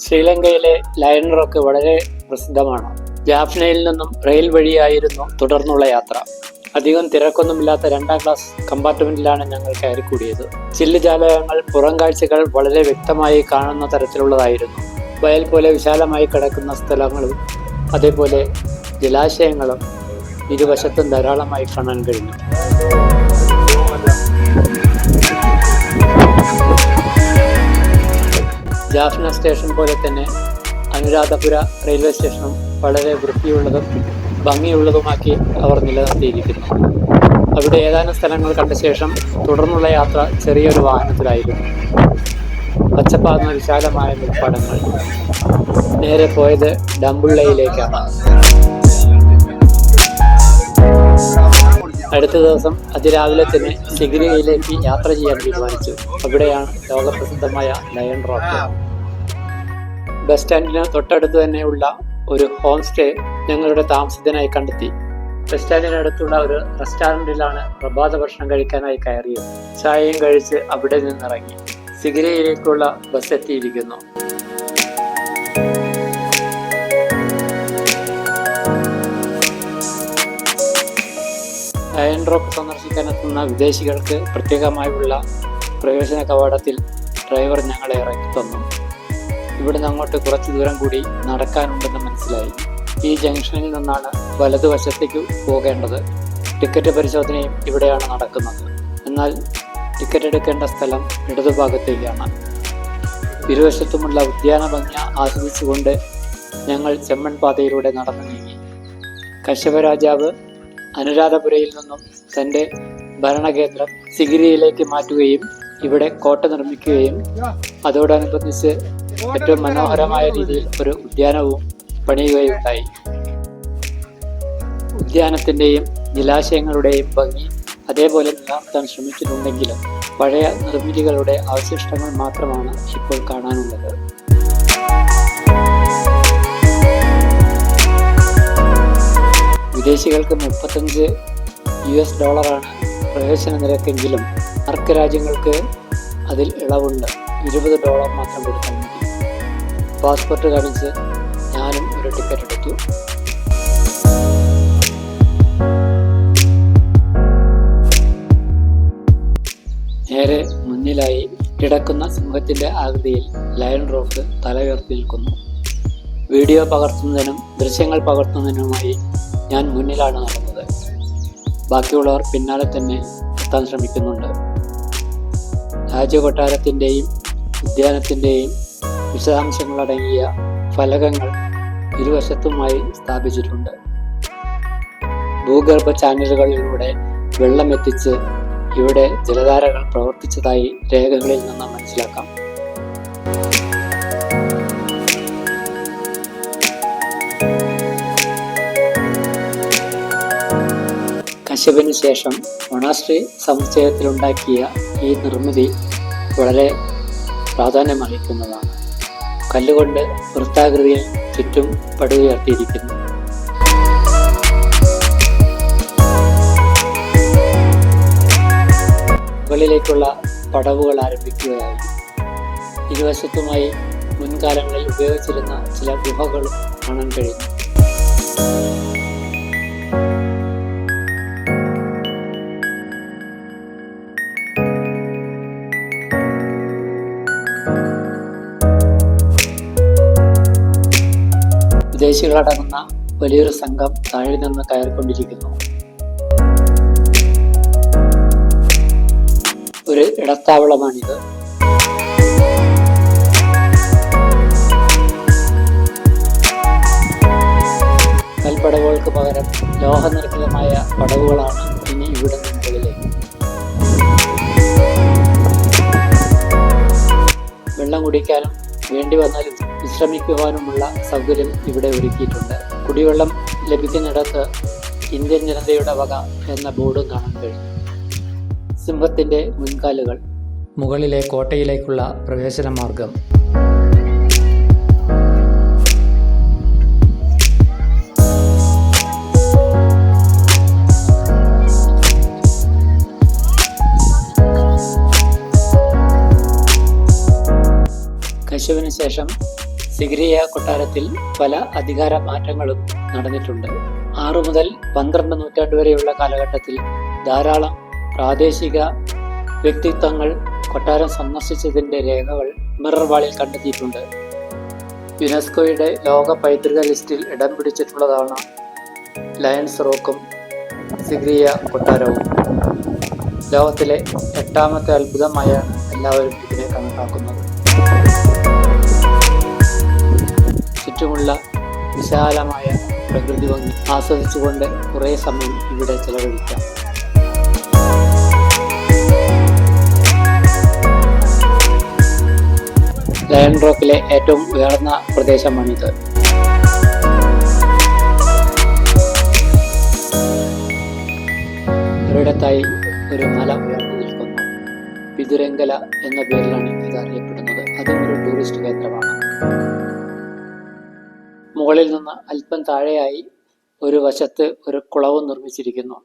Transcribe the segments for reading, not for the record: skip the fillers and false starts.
ശ്രീലങ്കയിലെ lion rock വളരെ പ്രസിദ്ധമാണ്. ജാഫ്നയിൽ നിന്നും റെയിൽ വഴിയായിരുന്നു തുടർന്നുള്ള യാത്ര. അധികം തിരക്കൊന്നുമില്ലാത്ത 2ാം ക്ലാസ് കമ്പാർട്ട്മെന്റിലാണ് ഞങ്ങൾ കയറിക്കൂടിയത്. ചില്ലുജാലകങ്ങൾ, പുറം കാഴ്ചകൾ വളരെ വ്യക്തമായി കാണുന്ന തരത്തിലുള്ളതായിരുന്നു. വയൽ പോലെ വിശാലമായി കിടക്കുന്ന സ്ഥലങ്ങളും അതേപോലെ ജലാശയങ്ങളും ഇരുവശത്തും ധാരാളമായി കാണാൻ കഴിഞ്ഞു. ജാഫ്ന സ്റ്റേഷൻ പോലെ തന്നെ അനുരാധപുര റെയിൽവേ സ്റ്റേഷനും വളരെ വൃത്തിയുള്ളതും ഭംഗിയുള്ളതുമാക്കി അവർ നിലനിർത്തിയിരിക്കുന്നു. അവിടെ ഏതാനും സ്ഥലങ്ങൾ കണ്ട ശേഷം തുടർന്നുള്ള യാത്ര ചെറിയൊരു വാഹനത്തിലായിരുന്നു. പച്ചപ്പാർന്ന വിശാലമായ നെൽപ്പാടങ്ങൾ. നേരെ പോയത് ഡംബുള്ളയിലേക്കാണ്. അടുത്ത ദിവസം അതിരാവിലെ തന്നെ സിഗിരിയിലേക്ക് യാത്ര ചെയ്യാൻ തീരുമാനിച്ചു. അവിടെയാണ് ലോകപ്രസിദ്ധമായ ലയൺ റോക്ക്. ബസ് സ്റ്റാൻഡിന് തൊട്ടടുത്ത് തന്നെയുള്ള ഒരു ഹോം സ്റ്റേ ഞങ്ങളുടെ താമസത്തിനായി കണ്ടെത്തി. ബസ് സ്റ്റാൻഡിനടുത്തുള്ള ഒരു റെസ്റ്റോറൻറ്റിലാണ് പ്രഭാത ഭക്ഷണം കഴിക്കാനായി കയറിയത്. ചായയും കഴിച്ച് അവിടെ നിന്നിറങ്ങി. സിഗിരിയിലേക്കുള്ള ബസ് എത്തിയിരിക്കുന്നു. ലയൺ റോക്ക് സന്ദർശിക്കാനെത്തുന്ന വിദേശികൾക്ക് പ്രത്യേകമായുള്ള പ്രവേശന കവാടത്തിൽ ഡ്രൈവർ ഞങ്ങളെ ഇറക്കി തന്നു. ഇവിടുന്ന് അങ്ങോട്ട് കുറച്ച് ദൂരം കൂടി നടക്കാനുണ്ടെന്ന് മനസ്സിലായി. ഈ ജംഗ്ഷനിൽ നിന്നാണ് വലതുവശത്തേക്ക് പോകേണ്ടത്. ടിക്കറ്റ് പരിശോധനയും ഇവിടെയാണ് നടക്കുന്നത്. എന്നാൽ ടിക്കറ്റ് എടുക്കേണ്ട സ്ഥലം ഇടതുഭാഗത്തേക്കാണ്. ഇരുവശത്തുമുള്ള ഉദ്യാന ഭംഗി ആസ്വദിച്ചുകൊണ്ട് ഞങ്ങൾ ചെമ്മൺ പാതയിലൂടെ നടന്നു നീങ്ങി. കശ്യപ രാജാവ് അനുരാധപുരയിൽ നിന്നും തൻ്റെ ഭരണകേന്ദ്രം സിഗിരിയിലേക്ക് മാറ്റുകയും ഇവിടെ കോട്ട നിർമ്മിക്കുകയും അതോടനുബന്ധിച്ച് ഏറ്റവും മനോഹരമായ രീതിയിൽ ഒരു ഉദ്യാനവും പണിയുകയുണ്ടായി. ഉദ്യാനത്തിൻ്റെയും ജലാശയങ്ങളുടെയും ഭംഗി അതേപോലെ നിലനിർത്താൻ ശ്രമിച്ചിട്ടുണ്ടെങ്കിലും പഴയ നിർമ്മിതികളുടെ അവശിഷ്ടങ്ങൾ മാത്രമാണ് ഇപ്പോൾ കാണാനുള്ളത്. വിദേശികൾക്ക് $35 പ്രവേശന നിരക്കെങ്കിലും സാർക്ക് രാജ്യങ്ങൾക്ക് അതിൽ ഇളവുണ്ട്. $20 മാത്രം കൊടുത്താൽ മതി. പാസ്പോർട്ട് കാണിച്ച് ഞാനും ഒരു ടിക്കറ്റ് എടുത്തു. നേരെ മുന്നിലായി കിടക്കുന്ന സിംഹത്തിന്റെ ആകൃതിയിൽ ലയൺ റോക്ക് തല ഉയർത്തി നിൽക്കുന്നു. വീഡിയോ പകർത്തുന്നതിനും ദൃശ്യങ്ങൾ പകർത്തുന്നതിനുമായി ഞാൻ മുന്നിലാണ് നടന്നത്. ബാക്കിയുള്ളവർ പിന്നാലെ തന്നെ എത്താൻ ശ്രമിക്കുന്നുണ്ട്. രാജകൊട്ടാരത്തിൻ്റെയും ഉദ്യാനത്തിൻ്റെയും വിശദാംശങ്ങളടങ്ങിയ ഫലകങ്ങൾ ഇരുവശത്തുമായി സ്ഥാപിച്ചിട്ടുണ്ട്. ഭൂഗർഭ ചാനലുകളിലൂടെ വെള്ളം എത്തിച്ച് ഇവിടെ ജലധാരകൾ പ്രവർത്തിച്ചതായി രേഖകളിൽ നിന്ന് മനസ്സിലാക്കാം. കശ്യപന് ശേഷം മൊണാസ്ട്രി സമുച്ചയത്തിലുണ്ടാക്കിയ ഈ നിർമ്മിതി വളരെ പ്രാധാന്യമർഹിക്കുന്നതാണ്. കല്ലുകൊണ്ട് വൃത്താകൃതിയിൽ ചുറ്റും പടുകുയർത്തിയിരിക്കുന്നു. മുകളിലേക്കുള്ള പടവുകൾ ആരംഭിക്കുകയായി. ഇരുവശത്തുമായി മുൻകാലങ്ങളിൽ ഉപയോഗിച്ചിരുന്ന ചില ഗുഹകളും കാണാൻ കഴിയുന്നു. വിദേശികളടങ്ങുന്ന വലിയൊരു സംഘം താഴെ നിന്ന് കയറിക്കൊണ്ടിരിക്കുന്നു. ഒരു ഇടത്താവളമാണിത്. കൽപ്പടവുകൾക്ക് പകരം ലോഹനിർമ്മിതമായ പടവുകളാണ് ഇനി ഇവിടെ മുകളിലേക്ക്. വെള്ളം കുടിക്കാനും വേണ്ടി വന്നാലും വിശ്രമിക്കുവാനുമുള്ള സൗകര്യം ഇവിടെ ഒരുക്കിയിട്ടുണ്ട്. കുടിവെള്ളം ലഭിക്കുന്നിടത്ത് ഇന്ത്യൻ ജനതയുടെ വക എന്ന ബോർഡും കാണാൻ കഴിയും. സിംഹത്തിൻ്റെ മുൻകാലുകൾ. മുകളിലെ കോട്ടയിലേക്കുള്ള പ്രവേശന മാർഗം. യേശുവിന് ശേഷം സിഗ്രിയ കൊട്ടാരത്തിൽ പല അധികാര മാറ്റങ്ങളും നടന്നിട്ടുണ്ട്. 6 മുതൽ 12 നൂറ്റാണ്ട് വരെയുള്ള കാലഘട്ടത്തിൽ ധാരാളം പ്രാദേശിക വ്യക്തിത്വങ്ങൾ കൊട്ടാരം സന്ദർശിച്ചതിൻ്റെ രേഖകൾ മിറർ വാളിൽ കണ്ടെത്തിയിട്ടുണ്ട്. യുനെസ്കോയുടെ ലോക പൈതൃക ലിസ്റ്റിൽ ഇടം പിടിച്ചിട്ടുള്ളതാണ് ലയൺസ് റോക്കും സിഗ്രിയ കൊട്ടാരവും. ലോകത്തിലെ 8ാമത്തെ അത്ഭുതമായാണ് എല്ലാവരും ഇതിനെ കണക്കാക്കുന്നത്. ചുറ്റുമുള്ള വിശാലമായ പ്രകൃതി ഭംഗി ആസ്വദിച്ചുകൊണ്ട് കുറേ സമയം ഇവിടെ ചെലവഴിക്കാം. ലയൺ റോക്കിലെ ഏറ്റവും ഉയർന്ന പ്രദേശമാണിത്. ഒരിടത്തായി ഒരു മല ഉയർന്നു നിൽക്കുന്നു. പിതുരങ്കല എന്ന പേരിലാണ് ഇത് അറിയപ്പെടുന്നത്. അതും ഒരു ടൂറിസ്റ്റ് കേന്ദ്രമാണ്. മുകളിൽ നിന്ന് അല്പം താഴെയായി ഒരു വശത്ത് ഒരു കുളവും നിർമ്മിച്ചിരിക്കുന്നു.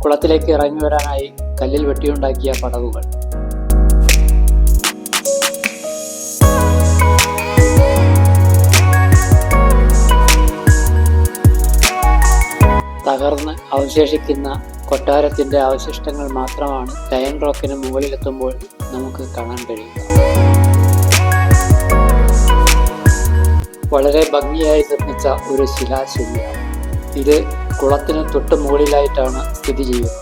കുളത്തിലേക്ക് ഇറങ്ങി വരാനായി കല്ലിൽ വെട്ടിയുണ്ടാക്കിയ പടവുകൾ. തകർന്ന് അവശേഷിക്കുന്ന കൊട്ടാരത്തിന്റെ അവശിഷ്ടങ്ങൾ മാത്രമാണ് ലയൺ റോക്കിന് മുകളിലെത്തുമ്പോൾ നമുക്ക് കാണാൻ കഴിയുക. വളരെ ഭംഗിയായി നിർമ്മിച്ച ഒരു ശിലാശൈലിയാണ് ഇത്. കുളത്തിന് തൊട്ട് മുകളിലായിട്ടാണ് സ്ഥിതി ചെയ്യുന്നത്.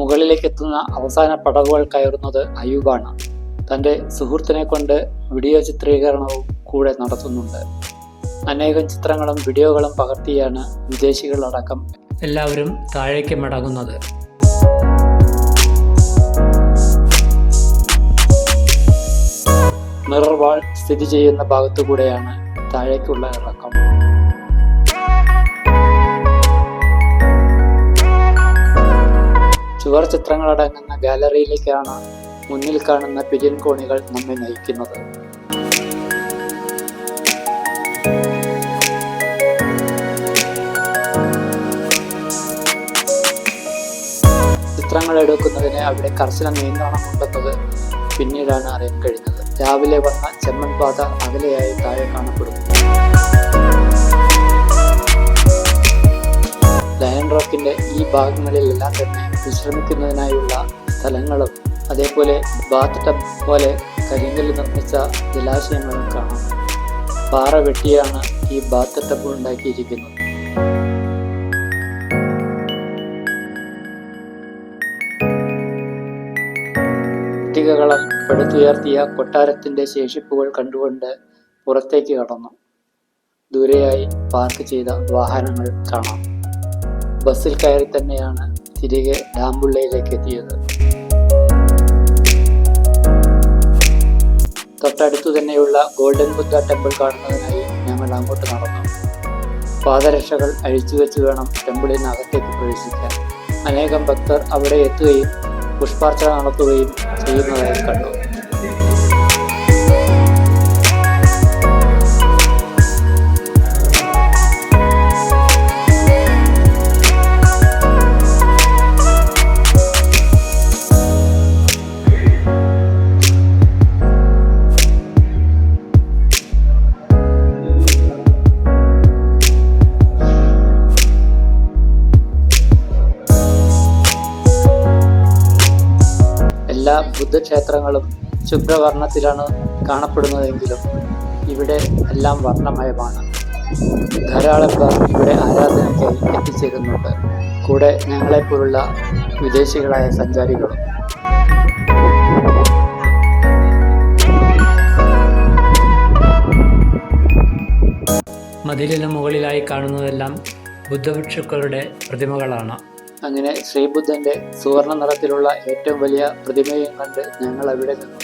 മുകളിലേക്ക് എത്തുന്ന അവസാന പടവുകൾ കയറുന്നത് അയൂബാണ്. തൻ്റെ സുഹൃത്തിനെ കൊണ്ട് വീഡിയോ ചിത്രീകരണവും കൂടെ നടത്തുന്നുണ്ട്. അനേകം ചിത്രങ്ങളും വീഡിയോകളും പകർത്തിയാണ് വിദേശികളടക്കം എല്ലാവരും താഴേക്ക് മടങ്ങുന്നത്. മിറർ വാൾ സ്ഥിതി ചെയ്യുന്ന ഭാഗത്തുകൂടെയാണ് താഴേക്കുള്ള ഇറക്കം. ചുവർ ചിത്രങ്ങളടങ്ങുന്ന ഗാലറിയിലേക്കാണ് മുന്നിൽ കാണുന്ന പിരിയൻ കോണികൾ നമ്മെ നയിക്കുന്നത്. ചിത്രങ്ങൾ എടുക്കുന്നതിന് അവിടെ കർശന നിയന്ത്രണമുണ്ടെന്നത് പിന്നീടാണ് അറിയാൻ കഴിഞ്ഞത്. രാവിലെ വന്ന ചെമ്മൺ പാത അകലെയായി താഴെ കാണപ്പെടുന്നു. ലയൺ റോക്കിന്റെ ഈ ഭാഗങ്ങളിലെല്ലാം തന്നെ വിശ്രമിക്കുന്നതിനായുള്ള സ്ഥലങ്ങളും അതേപോലെ ബാത്ത് ടബ് പോലെ കരിങ്കല്ല് നിർമ്മിച്ച ജലാശയങ്ങളും കാണാം. പാറ വെട്ടിയാണ് ഈ ബാത്ത് ടബ് ഉണ്ടാക്കിയിരിക്കുന്നത്. ഇഷ്ടികകളാൽ പടുത്തുയർത്തിയ കൊട്ടാരത്തിന്റെ ശേഷിപ്പുകൾ കണ്ടുകൊണ്ട് പുറത്തേക്ക് കടന്നു. ദൂരെയായി പാർക്ക് ചെയ്ത വാഹനങ്ങൾ കാണാം. ബസ്സിൽ കയറി തന്നെയാണ് തിരികെ ഡാംബുള്ളയിലേക്ക് എത്തിയത്. തൊട്ടടുത്തു തന്നെയുള്ള ഗോൾഡൻ ബുദ്ധ ടെമ്പിൾ കാണുന്നതിനായി ഞങ്ങൾ അങ്ങോട്ട് നടന്നു. പാദരക്ഷകൾ അഴിച്ചുവെച്ച് വേണം ടെമ്പിളിനകത്തേക്ക് പ്രവേശിക്കാൻ. അനേകം ഭക്തർ അവിടെ എത്തുകയും പുഷ്പാർച്ചന നടത്തുകയും ചെയ്യുന്നതായി കണ്ടു. എല്ലാ ബുദ്ധക്ഷേത്രങ്ങളും ശുഭ്രവർണ്ണത്തിലാണ് കാണപ്പെടുന്നതെങ്കിലും ഇവിടെ എല്ലാം വർണ്ണമയമാണ്. ധാരാളം പേർ ഇവിടെ ആരാധനയ്ക്കായി എത്തിച്ചേരുന്നുണ്ട്. കൂടെ ഞങ്ങളെപ്പോലുള്ള വിദേശികളായ സഞ്ചാരികളും. മതിലിന് മുകളിലായി കാണുന്നതെല്ലാം ബുദ്ധഭിക്ഷുക്കളുടെ പ്രതിമകളാണ്. അങ്ങനെ ശ്രീബുദ്ധന്റെ സുവർണ്ണ നിറത്തിലുള്ള ഏറ്റവും വലിയ പ്രതിമയും കണ്ട് ഞങ്ങൾ അവിടെ നിന്ന്